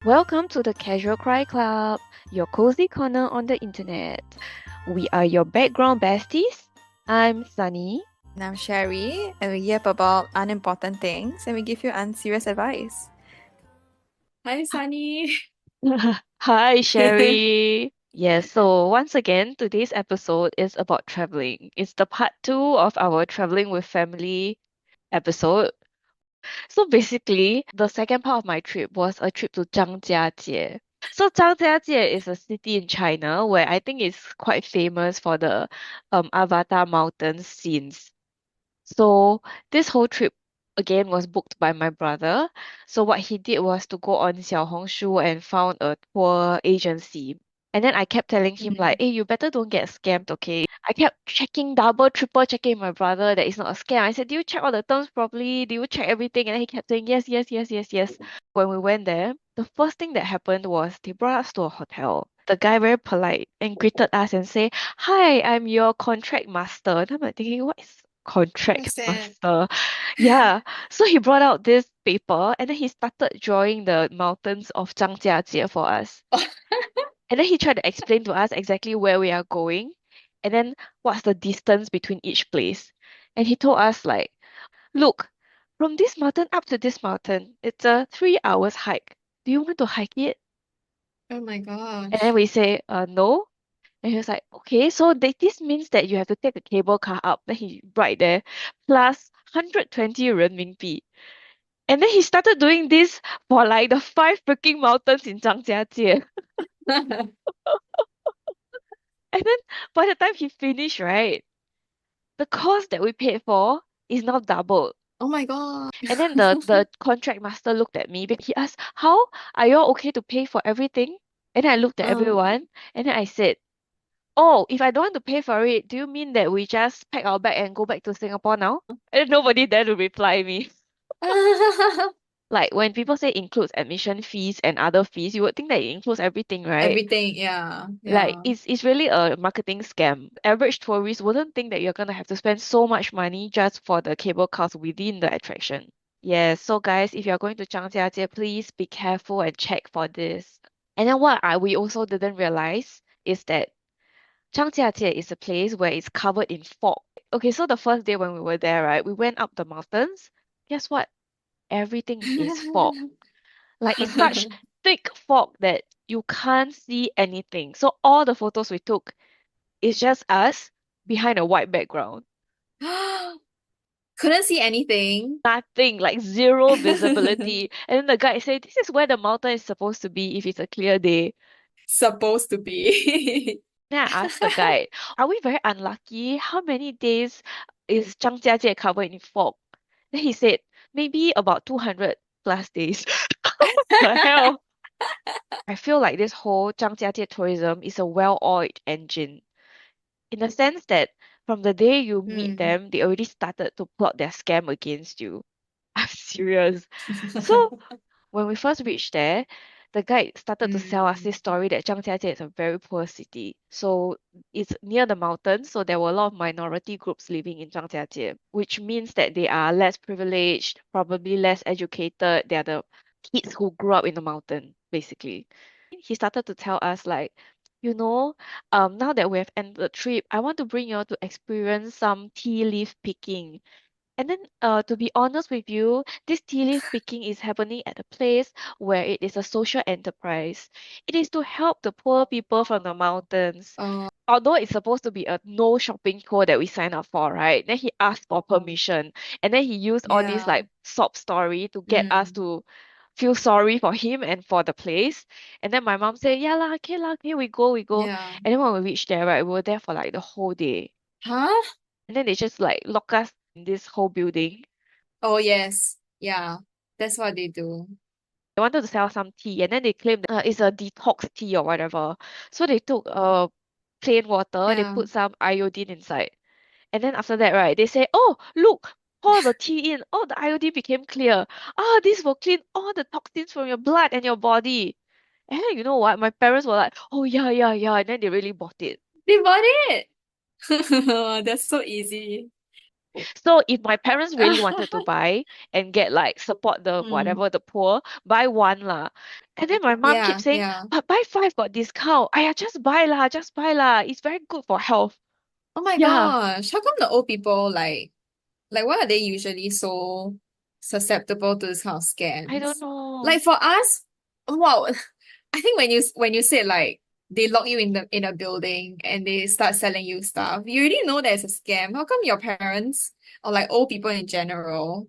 Welcome to the Casual Cry Club, your cozy corner on the internet. We are your background besties. I'm Sunny. And I'm Sherry, and we yap about unimportant things and we give you unserious advice. Hi, Sunny. Hi, Sherry. Yes, so once again, today's episode is about traveling. It's the part two of our traveling with family episode. So basically, the second part of my trip was a trip to Zhangjiajie. So Zhangjiajie is a city in China where I think it's quite famous for the Avatar mountain scenes. So this whole trip again was booked by my brother. So what he did was to go on Xiaohongshu and found a tour agency. And then I kept telling him like, Mhm. hey, you better don't get scammed, okay? I kept checking, double, triple checking with my brother that it's not a scam. I said, do you check all the terms properly? Do you check everything? And then he kept saying, yes, yes, yes, yes, yes. When we went there, the first thing that happened was they brought us to a hotel. The guy very polite and greeted us and say, hi, I'm your contract master. And I'm like thinking, what is contract What's that? master? Yeah. So he brought out this paper and then he started drawing the mountains of Zhangjiajie for us. And then he tried to explain to us exactly where we are going and then what's the distance between each place. And he told us like, look, from this mountain up to this mountain, it's a 3 hours hike. Do you want to hike it? Oh my And then gosh. we say, no. And he was like, okay, so this means that you have to take the cable car up. Then he right there, plus 120 renminbi. And then he started doing this for like the five freaking mountains in Zhangjiajie. And then by the time he finished, right, the cost that we paid for is now doubled. Oh my god. And then the contract master looked at me because he asked, how are you all okay to pay for everything? And then I looked at Uh, everyone and then I said, oh, if I don't want to pay for it, do you mean that we just pack our bag and go back to Singapore now? And then nobody dared to reply me. Like when people say includes admission fees and other fees, you would think that it includes everything, right? everything, yeah, Like yeah. it's really a marketing scam. Average tourist wouldn't think that you're gonna have to spend so much money just for the cable cars within the attraction. Yes, so guys, if you're going to Zhangjiajie, please be careful and check for this. And then we also didn't realize is that Zhangjiajie is a place where it's covered in fog. Okay, so the first day when we were there, right, we went up the mountains. Guess what? Everything is fog. Like it's such thick fog that you can't see anything. So all the photos we took is just us behind a white background. Couldn't see anything. Nothing, like zero visibility. And then the guide said, this is where the mountain is supposed to be if it's a clear day. Supposed to be. Then I asked the guide, are we very unlucky? How many days is Zhangjiajie covered in fog? Then he said, maybe about 200 plus days. The hell? I feel like this whole Zhangjiajie tourism is a well-oiled engine in the sense that from the day you meet Hmm. them, they already started to plot their scam against you. I'm serious. So when we first reached there, the guide started to sell us this Hmm. story that Zhangjiajie is a very poor city. So it's near the mountains, so there were a lot of minority groups living in Zhangjiajie, which means that they are less privileged, probably less educated. They are the kids who grew up in the mountain, basically. He started to tell us like, now that we have ended the trip, I want to bring you all to experience some tea leaf picking. And then, to be honest with you, this tea leaf picking is happening at a place where it is a social enterprise. It is to help the poor people from the mountains. Oh, Although it's supposed to be a no shopping tour that we sign up for, right? Then he asked for permission, and then he used all this yeah. like sob story to get us Mm, to feel sorry for him and for the place. And then my mom said, yeah lah, okay, we go, we go. yeah. And then when we reached there, right, we were there for like the whole day. Huh? And then they just like lock us in this whole building. Oh, yes. Yeah. That's what they do. They wanted to sell some tea, and then they claimed it's a detox tea or whatever. So they took plain water, they Yeah. put some iodine inside. And then after that, right, they say, oh, look, pour the tea in. Oh, the iodine became clear. Ah, this will clean all the toxins from your blood and your body. And then you know what? My parents were like, oh, yeah, yeah, yeah. And then they really bought it. They bought it. That's so easy. So if my parents really wanted to buy and get like support the Mm. whatever the poor, buy one lah. And then my mom keeps Yeah, saying, yeah. but buy five got discount. Aya, just buy lah, just buy lah. It's very good for health. Oh my Yeah, gosh. How come the old people like why are they usually so susceptible to this kind of I don't scams? know. Like for us, wow, I think when you said like they lock you in a building and they start selling you stuff, you already know there's a scam. How come your parents or like old people in general,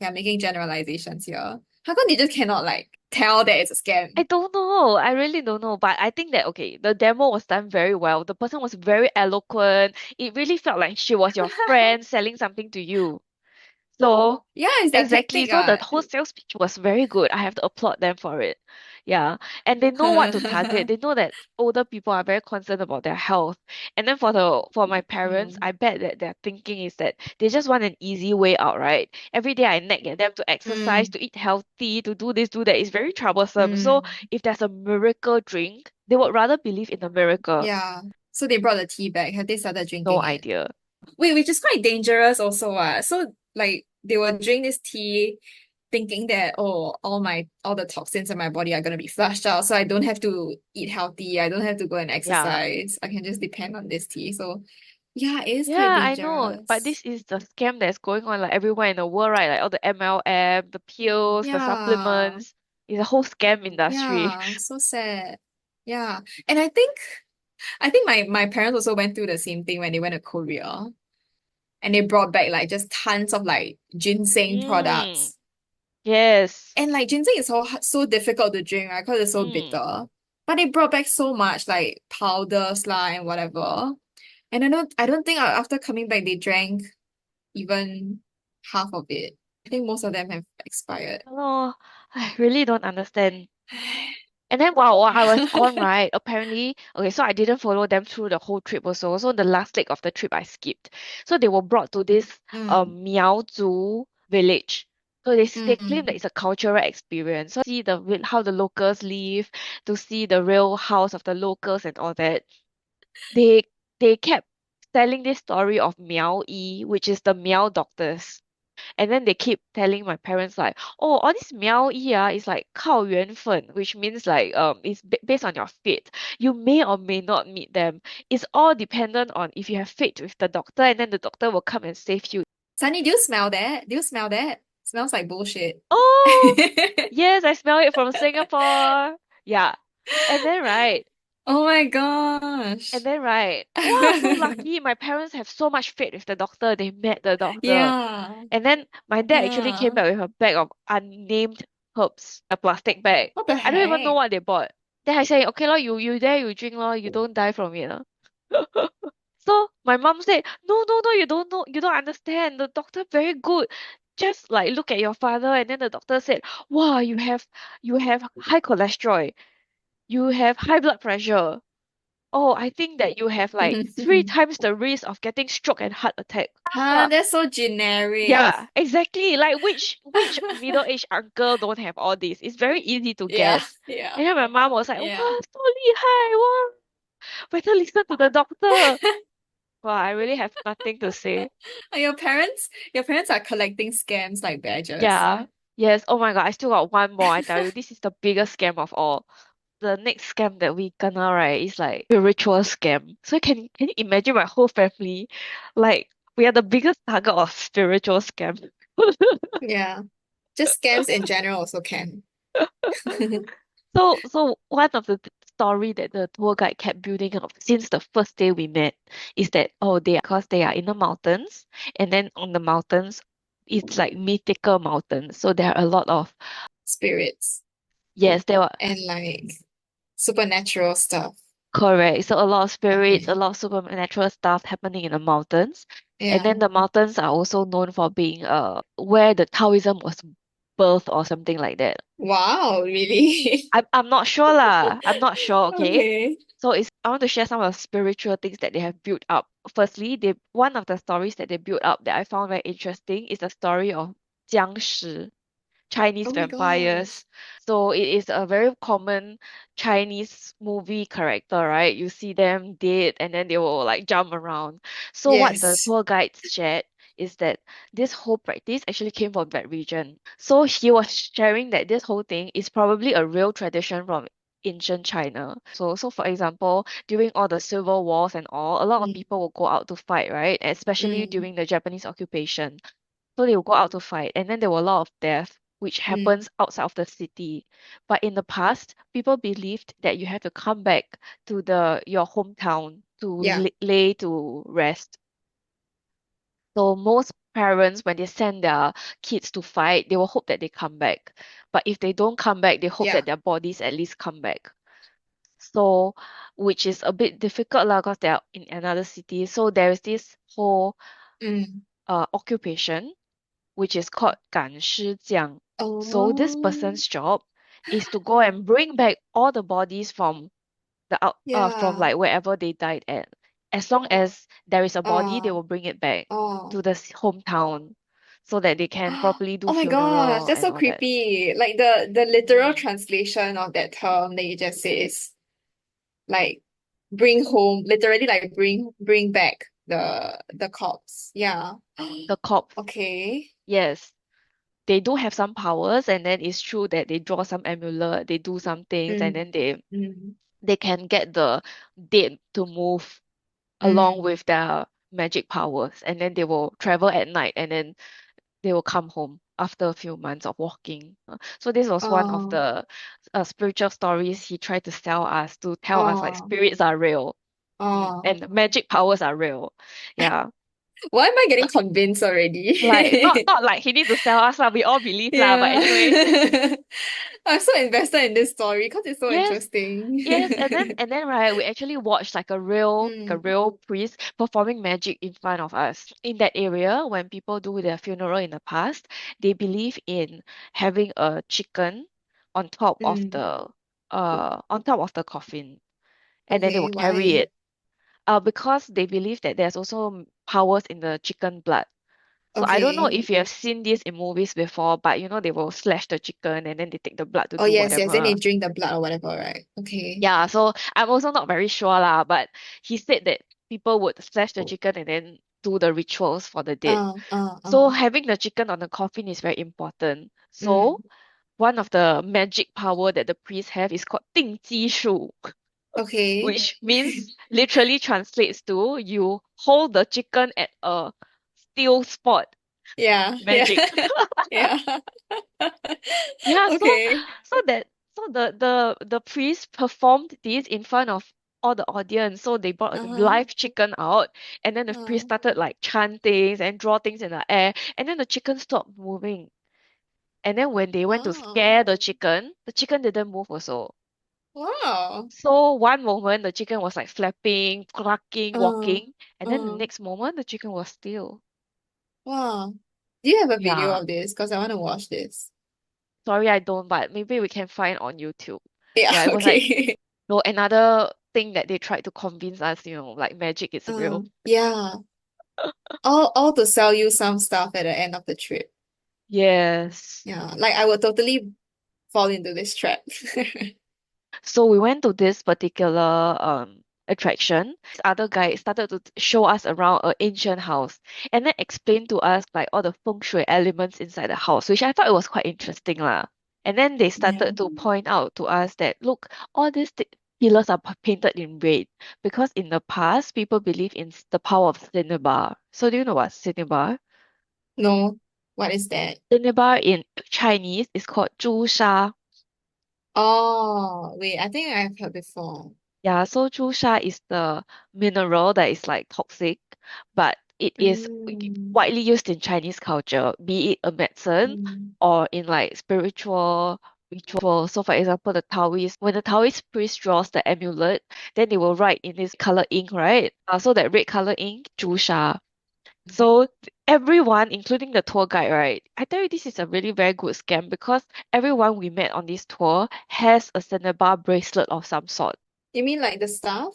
yeah, making generalizations here. How come they just cannot like tell that it's a I scam? don't know. I really don't know. But I think that, okay, the demo was done very well. The person was very eloquent. It really felt like she was your friend selling something to you. So Yeah, it's their exactly. tactic, So the whole sales pitch was very good. I have to applaud them for it. Yeah. And they know what to target. They know that older people are very concerned about their health. And then for my parents, Mm, I bet that their thinking is that they just want an easy way out, right? Every day I nag at them to exercise, mm, to eat healthy, to do this, do that. It's very troublesome. So mm. if there's a miracle drink, they would rather believe in the miracle. Yeah. So they brought the tea back. Have they started No drinking it? idea. Wait, which is quite dangerous also. So like they will drink this tea thinking that oh all the toxins in my body are gonna be flushed out. So I don't have to eat healthy. I don't have to go and Yeah. exercise. I can just depend on this tea. So yeah, it is quite Yeah, I know. But dangerous. this is the scam that's going on like everywhere in the world, right? Like all the MLM, the pills, the Yeah. supplements. It's a whole scam industry. Yeah. So sad. Yeah. And I think my parents also went through the same thing when they went to Korea. And they brought back like just tons of like ginseng Mm, products. yes. And like ginseng is so difficult to drink, right? Because it's so Mm. bitter. But they brought back so much like powders lah and whatever. And I don't think after coming back they drank even half of it. I think most of them have expired. Oh, I really don't understand. And then while I was gone, right, apparently, okay, so I didn't follow them through the whole trip also. So the last leg of the trip I skipped. So they were brought to this Mm, Miao village. So they claim that mm. it's a cultural experience. So see how the locals live, to see the real house of the locals and all that. They they kept telling this story of Miao Yi, which is the Miao doctors. And then they keep telling my parents like, oh, all this 苗医 is like 靠缘分, which means like it's based on your faith. You may or may not meet them. It's all dependent on if you have faith with the doctor, and then the doctor will come and save you. Sunny, do you smell that? Do you smell that? Smells like bullshit. Oh, yes, I smell it from Singapore. Yeah. And then right, Oh my and gosh. then right, wow, so lucky. My parents have so much faith with the doctor. They met the doctor. Yeah. And then my dad actually came Yeah. back with a bag of unnamed herbs, a plastic bag. What the I don't even know heck? what they bought. Then I say, okay lor, you there, you drink lor, you don't die from it. So my mom said, no, no, no, you don't know, you don't understand. The doctor very good. Just like look at your father, and then the doctor said, wow, you have high cholesterol, you have high blood pressure. Oh, I think that you have like three times the risk of getting stroke and heart attack. Huh, that's so generic. Yeah, exactly. Like which middle-aged uncle don't have all this? It's very easy to Yeah, guess. yeah, And then my mom was like, "Wow, yeah. so 厉害, wow, better listen to the doctor." Wow, I really have nothing to say. And your parents are collecting scams like badgers. Yeah. Yes. Oh my God, I still got one more. I tell you, this is the biggest scam of all. The next scam that we gonna right is like spiritual scam. So can you imagine my whole family? Like we are the biggest target of spiritual scam. Yeah. Just scams in general also can. So one of the story that the tour guide kept building up since the first day we met is that oh they are because they are in the mountains, and then on the mountains it's like mythical mountains. So there are a lot of, Spirits yes, there were, and like supernatural stuff. correct. So a lot of spirits, a Okay. lot of supernatural stuff happening in the mountains. And Yeah. then the mountains are also known for being where the Taoism was birthed or something like that. Wow, really? I'm not sure lah. I'm not sure, okay? Okay. So it's I want to share some of the spiritual things that they have built up. Firstly, they one of the stories that they built up that I found very interesting is the story of Jiangshi, Chinese Oh my vampires. gosh. So it is a very common Chinese movie character, right? You see them dead and then they will like jump around. So what the Yes. tour guides shared is that this whole practice actually came from that region. So he was sharing that this whole thing is probably a real tradition from ancient China. So for example, during all the civil wars and all, a lot of Mm, people will go out to fight, right? Especially mm, during the Japanese occupation. So they will go out to fight, and then there were a lot of death, which mm. happens outside of the city. But in the past, people believed that you have to come back to the your hometown to Yeah, lay to rest. So most parents, when they send their kids to fight, they will hope that they come back. But if they don't come back, they hope yeah. that their bodies at least come back. So, which is a bit difficult lah, because they are in another city. So there is this whole Mm. occupation which is called 赶尸匠. So this Oh, person's job is to go and bring back all the bodies from from yeah. like wherever they died at. As long as there is a body, they Oh, will bring it back oh. to the hometown so that they can properly do Oh my gosh, funeral that's and so all that. creepy. Like the literal Mm. translation of that term that you just said is like bring home, literally like bring back the corpse. Yeah. The corpse, Okay. yes. They do have some powers, and then it's true that they draw some amulet, they do some things, and Mm, then mm, they can get the dead to move along mm. with their magic powers, and then they will travel at night, and then they will come home after a few months of walking. So this was one of Oh, the spiritual stories he tried to sell us, to tell us like oh, spirits are real, oh. and magic powers are real. Yeah. Why am I getting convinced already? Like not like he need to sell us lah, we all believe lah, but Yeah. anyway. I'm so invested in this story because it's so Yes. Yes, and then interesting. right, we actually watched like a Mm, real priest performing magic in front of us. In that area, when people do their funeral in the past, they believe in having a chicken on top of mm. the coffin, and then they will Okay, carry why? it. Because they believe that there's also powers in the chicken blood. So I don't know Okay. if you have seen this in movies before, but they will slash the chicken and then they take the blood to Oh do yes, yes. Then they whatever. drink the blood or whatever, right? Okay. Yeah, so I'm also not very sure lah, but he said that people would slash the chicken and then do the rituals for the dead. So having the chicken on the coffin is very important. So Mm. one of the magic power that the priests have is called 定基术, Okay. which means literally translates to you hold the chicken at a still spot. Yeah, yeah, Magic. yeah. Yeah, Okay. so that so the priest performed this in front of all the audience. So they brought a Uh-huh. live chicken out, and then the priest Uh, started like chanting and draw things in the air, and then the chicken stopped moving. And then when they went to wow. scare the chicken didn't move also. Wow. So one moment the chicken was like flapping, clucking, Uh, walking, and then the uh, next moment the chicken was still. wow. Do you have a video Yeah. of this? Because I want to watch this. Sorry, I don't, but maybe we can find on YouTube. Yeah, Yeah, it was like okay. no, another thing that they tried to convince us, like magic is real. Yeah. All to sell you some stuff at the end of the trip. Yes. Yeah, like I would totally fall into this trap. So we went to this particular attraction. This other guy started to show us around an ancient house and then explain to us like all the feng shui elements inside the house, which I thought it was quite interesting lah. And then they Yeah. started to point out to us that look, all these pillars are painted in red because in the past people believe in the power of cinnabar. So do you know what cinnabar? No, what is that? Cinnabar in Chinese is called 朱砂. Oh, wait, I think I've heard before. Yeah, so 朱砂 is the mineral that is like toxic, but it is Mm, widely used in Chinese culture, be it a medicine mm, or in like spiritual ritual. So for example, when the Taoist priest draws the amulet, then they will write in this color ink, right? So that red color ink, 朱砂. So everyone, including the tour guide, right? I tell you, this is a really very good scam because everyone we met on this tour has a cinnabar bracelet of some sort. you mean like the stuff?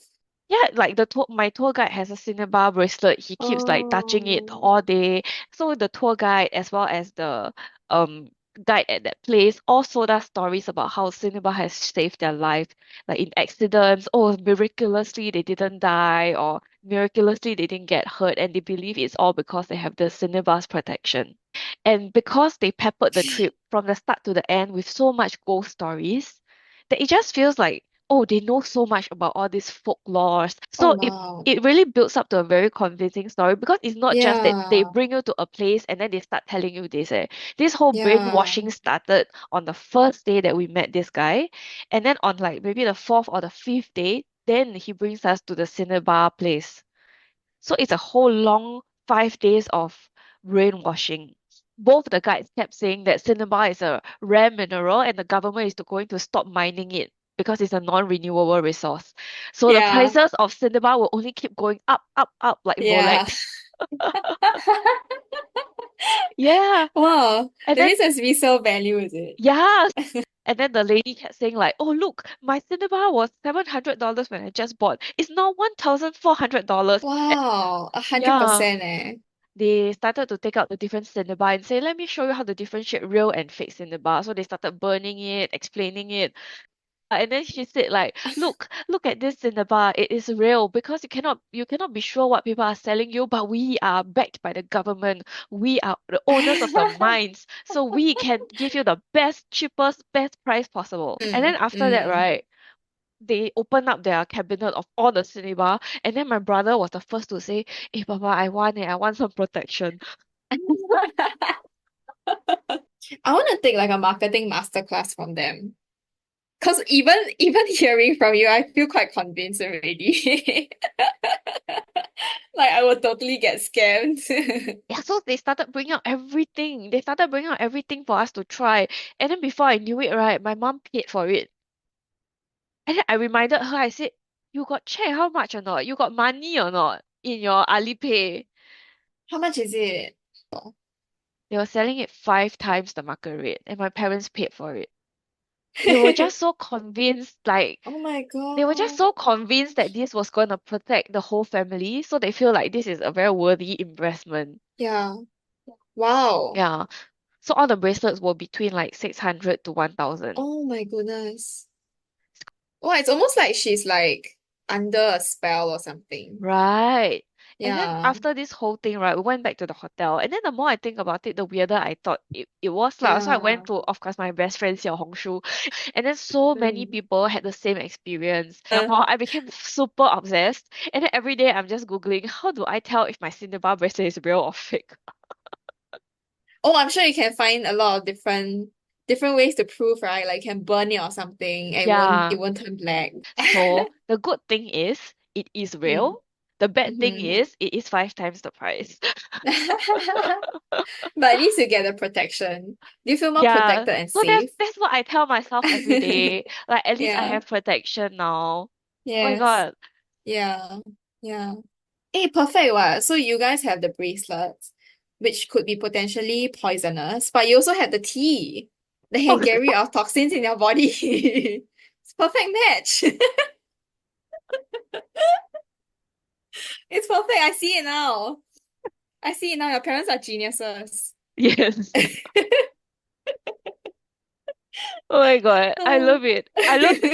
Yeah, like my tour guide has a cinnabar bracelet. He keeps like touching it Oh, all day. So the tour guide as well as the um guide at that place all told us stories about how cinnabar has saved their life, like in accidents. Oh, miraculously they didn't die, or miraculously they didn't get hurt, and they believe it's all because they have the cinnabar's protection. And because they peppered the trip from the start to the end with so much ghost stories, that it just feels like, oh, they know so much about all these folklores. Oh So wow. it really builds up to a very convincing story, because it's not just that they Yeah. bring you to a place and then they start telling you this. This whole Yeah. brainwashing started on the first day that we met this guy, and then on like maybe the fourth or the fifth day, then he brings us to the cinnabar place. So it's a whole long 5 days of brainwashing. Both the guides kept saying that cinnabar is a rare mineral and the government is going to stop mining it because it's a non-renewable resource. So the Yeah. prices of cinnabar will only keep going up, up, up like Yeah. Rolex. Yeah. Wow. And That then means there's resale value, is it? yeah. And then the lady kept saying like, oh look, my cinnabar was $700 when I just bought. It's now $1,400. Wow. Yeah. 100% eh. They started to take out the different cinnabar and say, let me show you how to differentiate real and fake cinnabar. So they started burning it, explaining it. And then she said, like, look at this cinnabar. It is real because you cannot be sure what people are selling you, but we are backed by the government. We are the owners of the mines. So we can give you the best, cheapest, best price possible. And then after that, Mm. right, they opened up their cabinet of all the cinnabar, and then my brother was the first to say, hey Papa, I want some protection. I want to take like a marketing masterclass from them. Because even hearing from you, I feel quite convinced already. Like I would totally get scammed. Yeah, so they started bringing out everything. They started bringing out everything for us to try. And then before I knew it, right, my mom paid for it. And then I reminded her, I said, you got check how much or not? You got money or not in your Alipay? How much is it? They were selling it 5 times the market rate, and my parents paid for it. They were just so convinced, like, Oh my they were just God. so convinced that this was going to protect the whole family. So they feel like this is a very worthy investment. Yeah. Wow. Yeah. So all the bracelets were between like 600 to 1,000. Oh my goodness. Wow, it's almost like she's like under a spell or something. Right. And then Yeah. after this whole thing, right, we went back to the hotel. And then the more I think about it, the weirder I thought it was lah. So I went Yeah. to, of course, my best friend Xiao Hongshu. And then so many Mm. people had the same experience. Well, I became super obsessed. And then every day I'm just Googling, how do I tell if my cinnabar bracelet is real or fake? Oh, I'm sure you can find a lot of different ways to prove, right? Like you can burn it or something and it Yeah. won't turn black. So the good thing is it is Mm. real. The bad thing Mm-hmm. is it is 5 times the price. But at least you get the protection. Do you feel more Yeah. protected and So that's safe? that's what I tell myself every day. Like at least I Yeah. have protection now. Oh my Yes. God. Yeah. Yeah. Hey, perfect. What? So you guys have the bracelets, which could be potentially poisonous, but you also have the tea that can Oh, get rid of toxins in your body. It's perfect match. It's perfect. I see it now. I see it now. Your parents are geniuses. yes. Oh my God. I love it.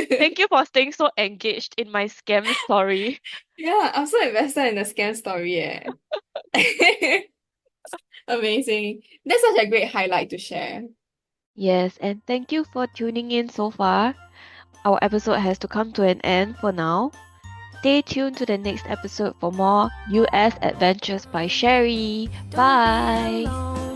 Thank you for staying so engaged in my scam story. Yeah, I'm so invested in the scam story, eh. Amazing. That's such a great highlight to share. Yes, and thank you for tuning in so far. Our episode has to come to an end for now. Stay tuned to the next episode for more US Adventures by Sherry. Bye.